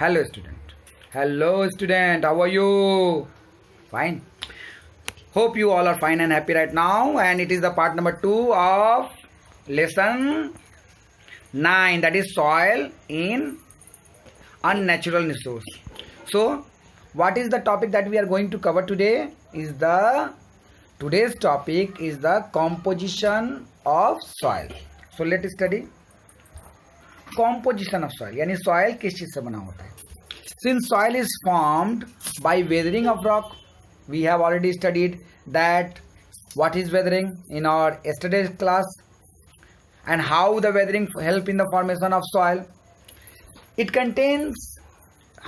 Hello student. Hello student. How are you? Fine. Hope you all are fine and happy right now. And it is the part number 2 of lesson 9, that is soil in unnatural resource. So what is the topic that we are going to cover today? Today's topic is the composition of soil. So let's study composition of soil. यानी soil किस चीज से बना होता है? Since soil is formed by weathering of rock, we have already studied that what is weathering in our yesterday's class and how the weathering help in the formation of soil. It contains,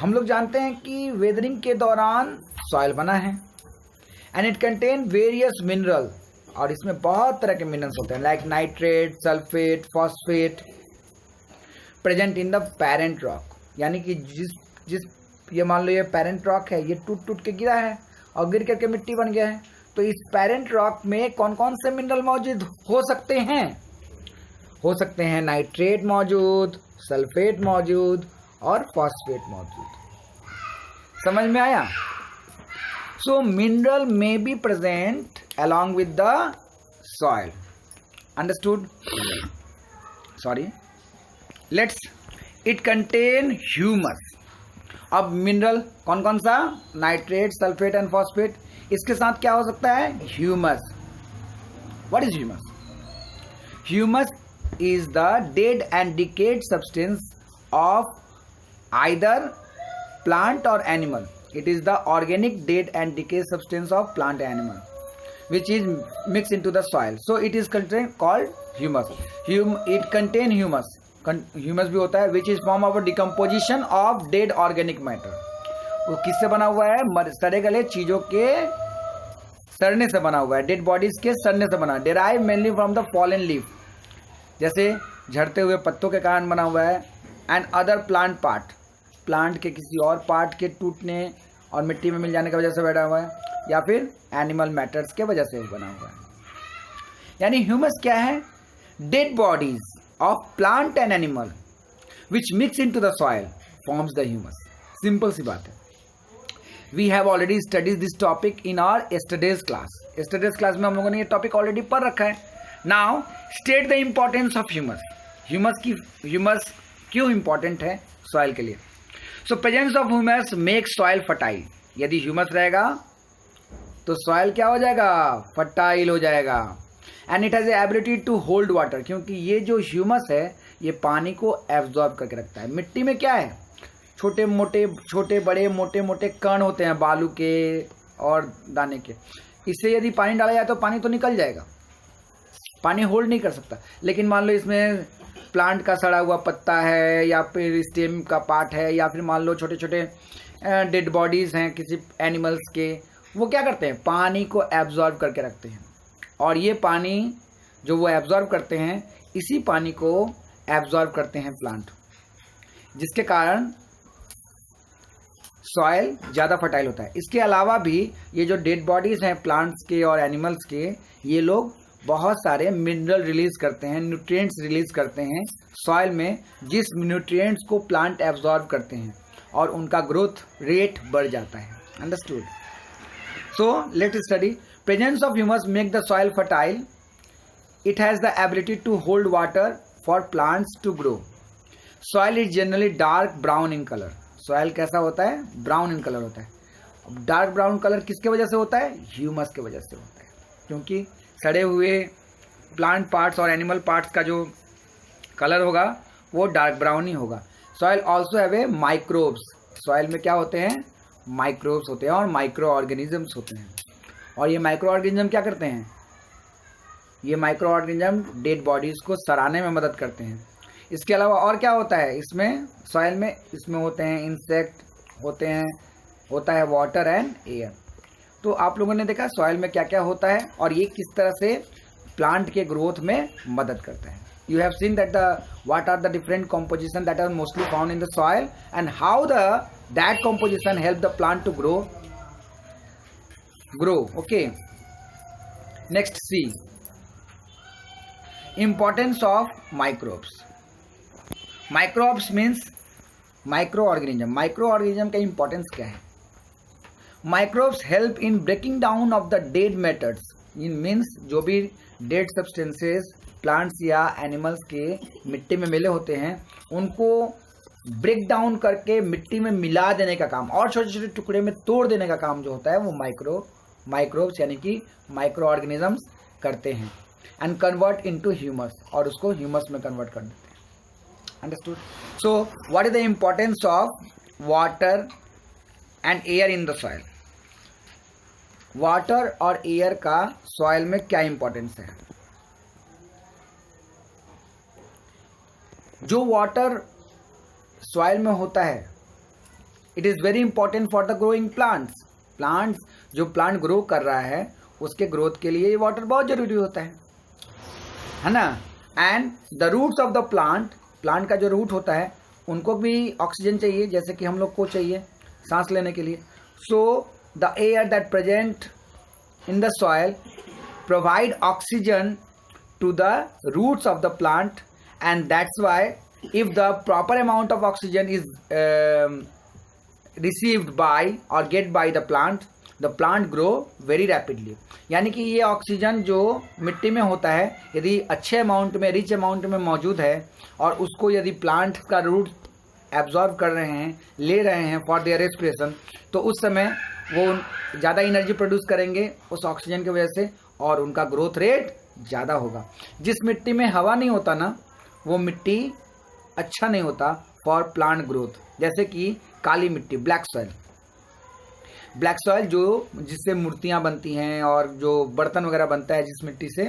हम लोग जानते हैं कि weathering के दौरान soil बना है and it contain various mineral, और इसमें बहुत तरह के minerals होते हैं like nitrate, sulfate, phosphate present in the parent rock. यानी कि जिस ये मान लो ये पेरेंट रॉक है, ये टूट टूट के गिरा है और गिर करके मिट्टी बन गया है. तो इस पेरेंट रॉक में कौन कौन से मिनरल मौजूद हो सकते हैं? हो सकते हैं नाइट्रेट मौजूद, सल्फेट मौजूद और फॉस्फेट मौजूद. समझ में आया? So mineral may be present along with the soil. Understood? Sorry. Let's it contain humus. अब मिनरल कौन कौन सा? Nitrate, sulphate and phosphate. इसके साथ क्या हो सकता है? Humus. What is humus? Humus is the dead and decayed substance of either plant और animal. It is the organic dead and decayed substance of plant and animal which is mixed into the soil. So it is called humus. It contain humus. Humus भी होता है which is form of decomposition of dead organic matter. वो किससे बना हुआ है? सड़े गले चीजों के सड़ने से बना हुआ है. डेड बॉडीज के सड़ने से बना. Derive mainly from the fallen leaf, जैसे झड़ते हुए पत्तों के कारण बना हुआ है. And other plant part, plant के किसी और पार्ट के टूटने और मिट्टी में मिल जाने की वजह से बैठा हुआ है, या फिर एनिमल मैटर्स के वजह से बना हुआ है. यानी ह्यूमस क्या है? Dead bodies of plant and animal which mix into the soil forms the humus. Simple सी बात है. We have already studied this topic in our yesterday's class. Yesterday's class में हम लोगों ने ये topic already पढ़ रखा है. Now state the importance of humus. Humus क्यों important है soil के लिए? So presence of humus makes soil fertile. यदि humus रहेगा तो soil क्या हो जाएगा? fertile हो जाएगा. And it has ability to hold water, क्योंकि ये जो ह्यूमस है ये पानी को एब्जॉर्ब करके रखता है. मिट्टी में क्या है? छोटे बड़े मोटे कण होते हैं बालू के और दाने के. इससे यदि पानी डाला जाए तो पानी तो निकल जाएगा, पानी होल्ड नहीं कर सकता. लेकिन मान लो इसमें प्लांट का सड़ा हुआ पत्ता है, या फिर स्टेम का पार्ट है, या फिर मान लो छोटे छोटे डेड बॉडीज हैं किसी एनिमल्स के, वो क्या करते हैं? पानी को एब्जॉर्ब करके रखते हैं. और ये पानी जो वो एब्जॉर्ब करते हैं, इसी पानी को एब्जॉर्ब करते हैं प्लांट, जिसके कारण सॉइल ज़्यादा फर्टाइल होता है. इसके अलावा भी ये जो डेड बॉडीज़ हैं प्लांट्स के और एनिमल्स के, ये लोग बहुत सारे मिनरल रिलीज करते हैं, न्यूट्रिएंट्स रिलीज करते हैं सॉइल में, जिस न्यूट्रिएंट्स को प्लांट एब्जॉर्ब करते हैं और उनका ग्रोथ रेट बढ़ जाता है. Understood? So let's study. Presence of humus make the soil fertile. It has the ability to hold water for plants to grow. Soil is generally dark brown in color. Soil कैसा होता है? Brown in color होता है. Dark brown colour किसके वजह से होता है? ह्यूमस के वजह से होता है, क्योंकि सड़े हुए प्लांट पार्ट्स और एनिमल पार्ट्स का जो कलर होगा वो डार्क ब्राउन ही होगा. Soil also have a microbes. Soil में क्या होते हैं? माइक्रोब्स होते हैं और माइक्रो ऑर्गेनिजम्स होते हैं. और ये माइक्रो ऑर्गेनिज्म क्या करते हैं? ये माइक्रो ऑर्गेनिज्म डेड बॉडीज को सड़ाने में मदद करते हैं. इसके अलावा और क्या होता है इसमें? सॉइल में इसमें होते हैं इंसेक्ट, होता है वाटर एंड एयर. तो आप लोगों ने देखा सॉइल में क्या क्या होता है और ये किस तरह से प्लांट के ग्रोथ में मदद करता है. You have seen that what are the different composition that are mostly found in the soil and how that composition help the plant to grow. Okay, next C, importance of microbes. Microbes means microorganism का importance क्या है? Microbes help in breaking down of the dead matters, in means जो भी डेड substances plants या animals के मिट्टी में मिले होते हैं उनको ब्रेक डाउन करके मिट्टी में मिला देने का काम और छोटे छोटे टुकड़े में तोड़ देने का काम जो होता है वो माइक्रोब्स यानी कि माइक्रो ऑर्गेनिजम्स करते हैं. एंड कन्वर्ट इनटू ह्यूमस, और उसको ह्यूमस में कन्वर्ट कर देते हैं. Understood? So what is the importance of water and air in the soil? Water और एयर का सॉइल में क्या इंपॉर्टेंस है? जो वाटर सॉइल में होता है it is very important for the growing plants. जो प्लांट ग्रो कर रहा है उसके ग्रोथ के लिए वाटर बहुत जरूरी होता है ना. And the roots of the plant का जो रूट होता है उनको भी ऑक्सीजन चाहिए जैसे कि हम लोग को चाहिए सांस लेने के लिए. So the air that present in the soil provide oxygen to the roots of the plant, and that's why if the proper amount of oxygen is received by or get by the plant grow very rapidly. यानी कि ये oxygen जो मिट्टी में होता है यदि अच्छे अमाउंट में रिच अमाउंट में मौजूद है और उसको यदि प्लांट का रूट एब्जॉर्ब कर रहे हैं ले रहे हैं फॉर देयर रेस्पिरेशन, तो उस समय वो ज़्यादा एनर्जी प्रोड्यूस करेंगे उस ऑक्सीजन की वजह से और उनका ग्रोथ रेट ज़्यादा होगा. जिस मिट्टी में हवा नहीं होता ना वो मिट्टी अच्छा नहीं होता फॉर प्लांट ग्रोथ. जैसे कि काली मिट्टी, ब्लैक सॉइल जो जिससे मूर्तियां बनती हैं और जो बर्तन वगैरह बनता है जिस मिट्टी से,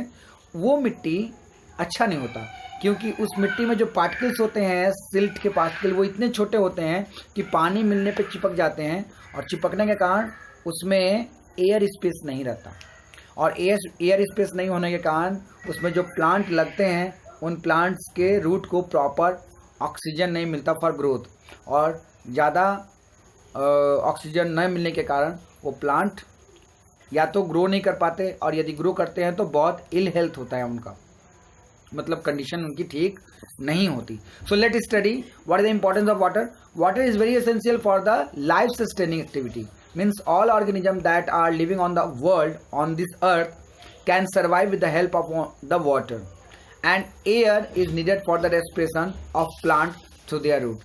वो मिट्टी अच्छा नहीं होता क्योंकि उस मिट्टी में जो पार्टिकल्स होते हैं सिल्ट के पार्टिकल वो इतने छोटे होते हैं कि पानी मिलने पे चिपक जाते हैं और चिपकने के कारण उसमें एयर स्पेस नहीं रहता और एयर स्पेस नहीं होने के कारण उसमें जो प्लांट लगते हैं उन प्लांट्स के रूट को प्रॉपर ऑक्सीजन नहीं मिलता फॉर ग्रोथ और ज़्यादा ऑक्सीजन न मिलने के कारण वो प्लांट या तो ग्रो नहीं कर पाते और यदि ग्रो करते हैं तो बहुत इल हेल्थ होता है उनका, मतलब कंडीशन उनकी ठीक नहीं होती. So let study what is the importance of water. Water is very essential for the life sustaining activity. Means all organism that are living on the world on this earth can survive with the help of the water. And air is needed for the respiration of plant through their root,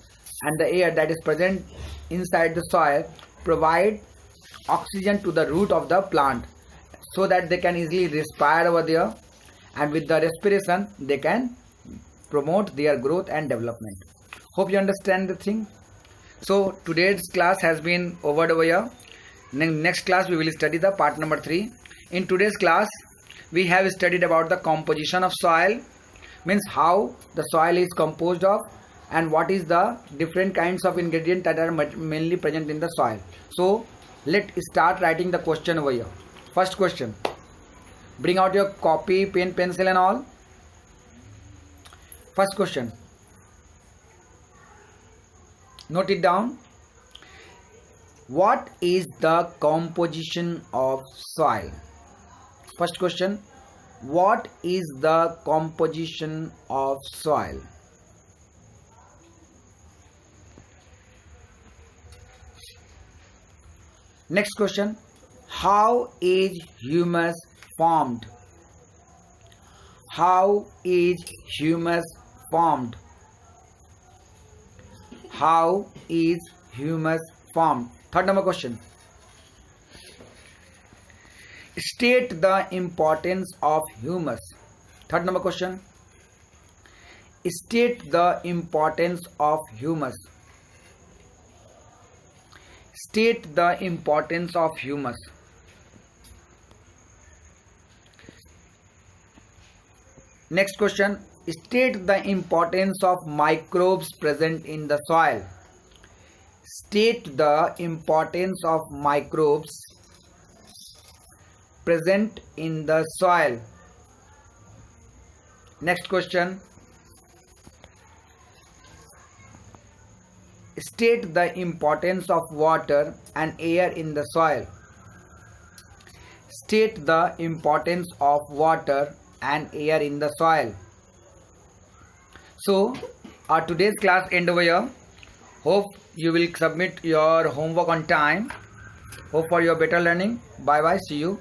and the air that is present inside the soil provide oxygen to the root of the plant so that they can easily respire over there, and with the respiration they can promote their growth and development. Hope you understand the thing. So today's class has been over here. Next class we will study the part number 3. In today's class we have studied about the composition of soil, means how the soil is composed of and what is the different kinds of ingredients that are mainly present in the soil. So let's start writing the question over here. First question, bring out your copy, pen, pencil and all. First question, note it down. What is the composition of soil? First question, what is the composition of soil? Next question, how is humus formed? How is humus formed? How is humus formed? Third number question, state the importance of humus. Third number question, state the importance of humus. State the importance of humus. Next question, state the importance of microbes present in the soil. State the importance of microbes present in the soil. Next question, state the importance of water and air in the soil. State the importance of water and air in the soil. So our today's class end over here. Hope you will submit your homework on time. Hope for your better learning. Bye bye. See you.